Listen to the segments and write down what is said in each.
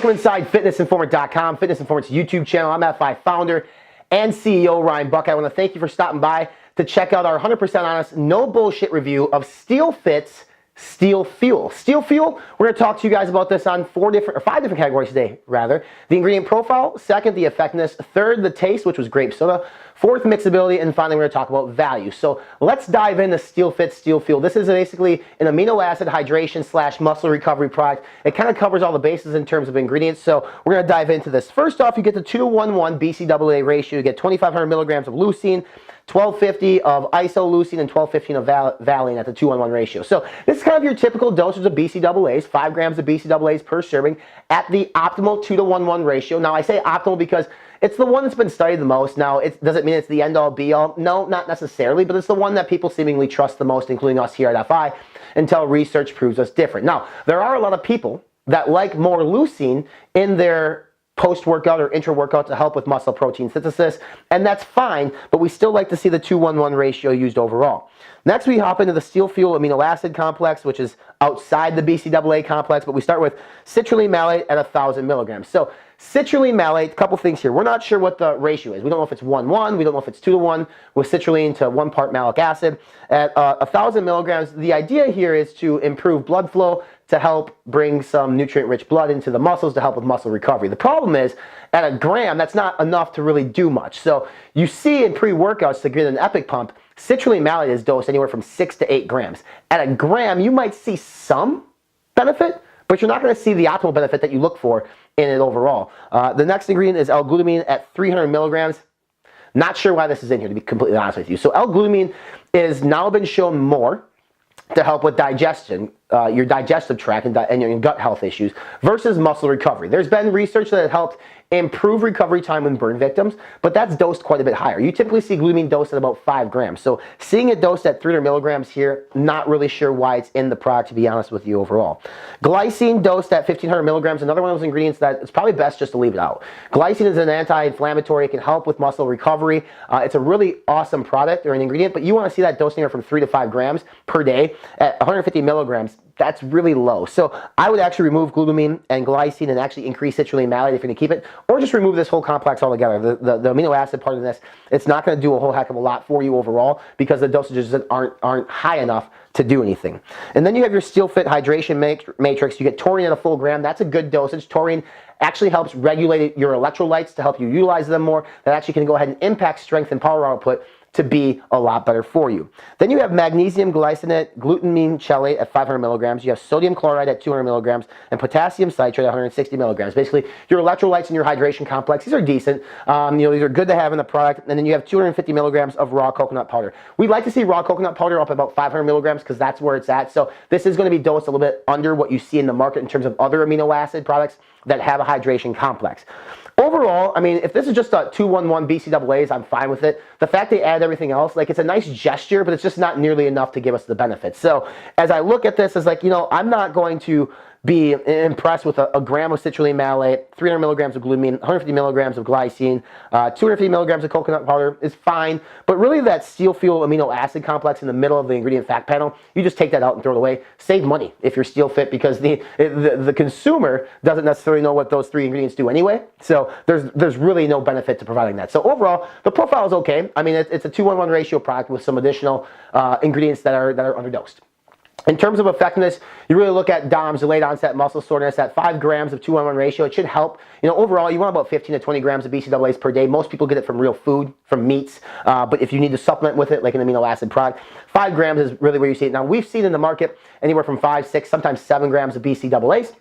from inside fitnessinformant.com, Fitness Informant's YouTube channel. I'm F5 founder and CEO Ryan Buck. I want to thank you for stopping by to check out our 100% honest, no bullshit review of SteelFit's Steel Fuel. Steel Fuel, we're going to talk to you guys about this on 5 different categories today, rather. The ingredient profile, second, the effectiveness, third, the taste, which was grape soda, fourth, mixability, and finally, we're going to talk about value. So let's dive into SteelFit Steel Fuel. This is basically an amino acid hydration / muscle recovery product. It kind of covers all the bases in terms of ingredients, so we're going to dive into this. First off, you get the 2-to-1-1 BCAA ratio. You get 2,500 milligrams of leucine, 1250 of isoleucine, and 1215 of valine at the 2-1-1 ratio. So this is kind of your typical dosage of BCAAs, 5 grams of BCAAs per serving at the optimal 2-to-1-1 ratio. Now I say optimal because it's the one that's been studied the most. Now, does it mean it's the end-all be-all? No, not necessarily, but it's the one that people seemingly trust the most, including us here at FI, until research proves us different. Now, there are a lot of people that like more leucine in their post-workout or intra-workout to help with muscle protein synthesis, and that's fine, but we still like to see the 2-1-1 ratio used overall. Next, we hop into the Steel Fuel amino acid complex, which is outside the BCAA complex, but we start with citrulline malate at 1,000 milligrams. So citrulline malate, a couple things here. We're not sure what the ratio is. We don't know if it's 1-1. We don't know if it's 2-to-1 with citrulline to 1 part malic acid. At 1,000 milligrams, the idea here is to improve blood flow, to help bring some nutrient-rich blood into the muscles to help with muscle recovery. The problem is, at a gram, that's not enough to really do much. So you see in pre-workouts to get an epic pump, citrulline malate is dosed anywhere from 6 to 8 grams. At a gram, you might see some benefit, but you're not going to see the optimal benefit that you look for in it overall. The next ingredient is L-glutamine at 300 milligrams. Not sure why this is in here, to be completely honest with you. So L-glutamine is now been shown more to help with digestion, your digestive tract and your gut health issues versus muscle recovery. There's been research that has helped improve recovery time in burn victims, but that's dosed quite a bit higher. You typically see glutamine dosed at about 5 grams. So seeing it dosed at 300 milligrams here, not really sure why it's in the product, to be honest with you overall. Glycine dosed at 1,500 milligrams, another one of those ingredients that it's probably best just to leave it out. Glycine is an anti-inflammatory. It can help with muscle recovery. It's a really awesome product or an ingredient, but you want to see that dosing from 3 to 5 grams per day at 150 milligrams. That's really low. So I would actually remove glutamine and glycine and actually increase citrulline malate if you're going to keep it, or just remove this whole complex altogether. The amino acid part of this, it's not going to do a whole heck of a lot for you overall because the dosages aren't high enough to do anything. And then you have your SteelFit hydration matrix. You get taurine at a full gram. That's a good dosage. Taurine actually helps regulate your electrolytes to help you utilize them more. That actually can go ahead and impact strength and power output to be a lot better for you. Then you have magnesium glycinate, glutamine chelate at 500 milligrams. You have sodium chloride at 200 milligrams and potassium citrate at 160 milligrams. Basically, your electrolytes in your hydration complex, these are decent. These are good to have in the product. And then you have 250 milligrams of raw coconut powder. We'd like to see raw coconut powder up about 500 milligrams because that's where it's at. So this is going to be dosed a little bit under what you see in the market in terms of other amino acid products that have a hydration complex. Overall, I mean, if this is just a 2-1-1 BCAAs, I'm fine with it. The fact they add everything else, like, it's a nice gesture, but it's just not nearly enough to give us the benefits. So as I look at this, it's like, I'm not going to be impressed with a gram of citrulline malate, 300 milligrams of glutamine, 150 milligrams of glycine, 250 milligrams of coconut powder is fine, but really that Steel Fuel amino acid complex in the middle of the ingredient fact panel, you just take that out and throw it away. Save money if you're SteelFit because the consumer doesn't necessarily know what those 3 ingredients do anyway, so there's really no benefit to providing that. So overall, the profile is okay. I mean, it's a 2-1-1 ratio product with some additional ingredients that are underdosed. In terms of effectiveness, you really look at DOMS, delayed onset muscle soreness, at 5 grams of 2-1-1 ratio. It should help. Overall, you want about 15 to 20 grams of BCAAs per day. Most people get it from real food, from meats, but if you need to supplement with it, like an amino acid product, 5 grams is really where you see it. Now, we've seen in the market anywhere from 5, 6, sometimes 7 grams of BCAAs.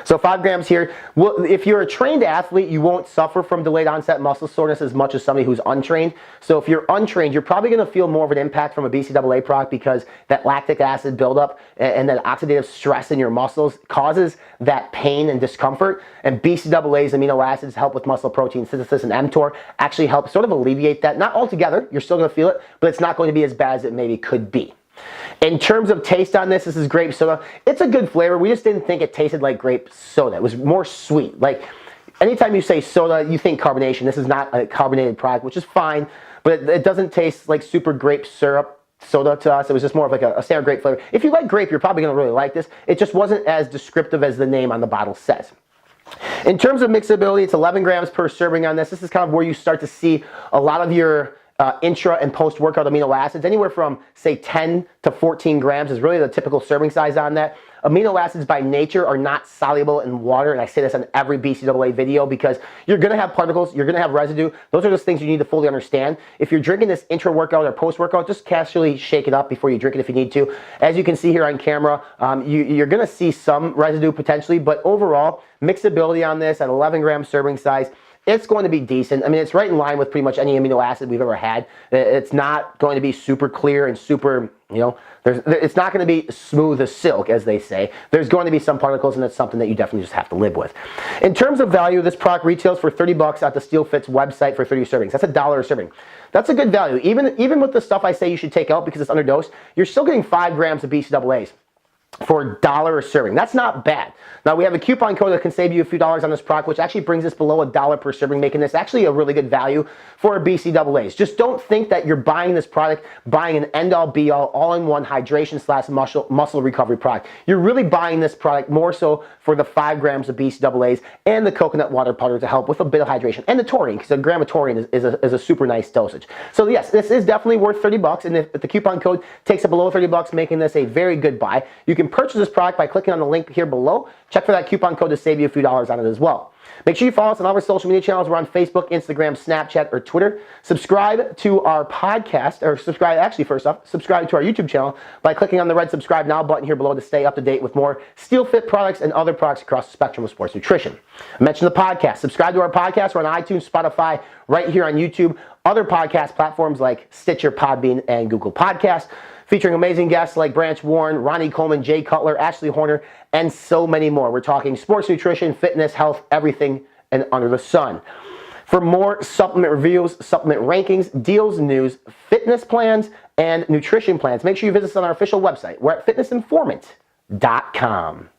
So 5 grams here. Well, if you're a trained athlete, you won't suffer from delayed onset muscle soreness as much as somebody who's untrained. So if you're untrained, you're probably going to feel more of an impact from a BCAA product because that lactic acid buildup and that oxidative stress in your muscles causes that pain and discomfort. And BCAAs, amino acids, help with muscle protein synthesis, and mTOR actually help sort of alleviate that. Not altogether, you're still going to feel it, but it's not going to be as bad as it maybe could be. In terms of taste on this is grape soda. It's a good flavor. We just didn't think it tasted like grape soda. It was more sweet. Like, anytime you say soda, you think carbonation. This is not a carbonated product, which is fine, but it doesn't taste like super grape syrup soda to us. It was just more of like a standard grape flavor. If you like grape, you're probably going to really like this. It just wasn't as descriptive as the name on the bottle says. In terms of mixability, it's 11 grams per serving on this. This is kind of where you start to see a lot of your intra and post-workout amino acids. Anywhere from, say, 10 to 14 grams is really the typical serving size on that. Amino acids by nature are not soluble in water, and I say this on every BCAA video because you're going to have particles, you're going to have residue. Those are just things you need to fully understand. If you're drinking this intra-workout or post-workout, just casually shake it up before you drink it if you need to. As you can see here on camera, you're going to see some residue potentially, but overall, mixability on this at 11 gram serving size, it's going to be decent. I mean, it's right in line with pretty much any amino acid we've ever had. It's not going to be super clear and super, you know, it's not going to be smooth as silk, as they say. There's going to be some particles, and it's something that you definitely just have to live with. In terms of value, this product retails for 30 bucks at the SteelFit's website for 30 servings. That's $1 a serving. That's a good value. Even with the stuff I say you should take out because it's underdosed, you're still getting 5 grams of BCAAs for $1 a serving. That's not bad. Now, we have a coupon code that can save you a few dollars on this product, which actually brings us below $1 per serving, making this actually a really good value for BCAAs. Just don't think that you're buying this product, buying an end-all, be-all, all-in-one hydration / muscle recovery product. You're really buying this product more so for the 5 grams of BCAAs and the coconut water powder to help with a bit of hydration, and the taurine, because a gram of taurine is a super nice dosage. So yes, this is definitely worth 30 bucks, and if the coupon code takes it below 30 bucks, making this a very good buy. You can purchase this product by clicking on the link here below. Check for that coupon code to save you a few dollars on it as well. Make sure you follow us on all our social media channels. We're on Facebook, Instagram, Snapchat, or Twitter. Subscribe to our podcast, or first off, subscribe to our YouTube channel by clicking on the red subscribe now button here below to stay up to date with more SteelFit products and other products across the spectrum of sports nutrition. I mentioned the podcast. Subscribe to our podcast. We're on iTunes, Spotify, right here on YouTube, other podcast platforms like Stitcher, Podbean, and Google Podcasts, featuring amazing guests like Branch Warren, Ronnie Coleman, Jay Cutler, Ashley Horner, and so many more. We're talking sports nutrition, fitness, health, everything and under the sun. For more supplement reviews, supplement rankings, deals, news, fitness plans, and nutrition plans, make sure you visit us on our official website. We're at fitnessinformant.com.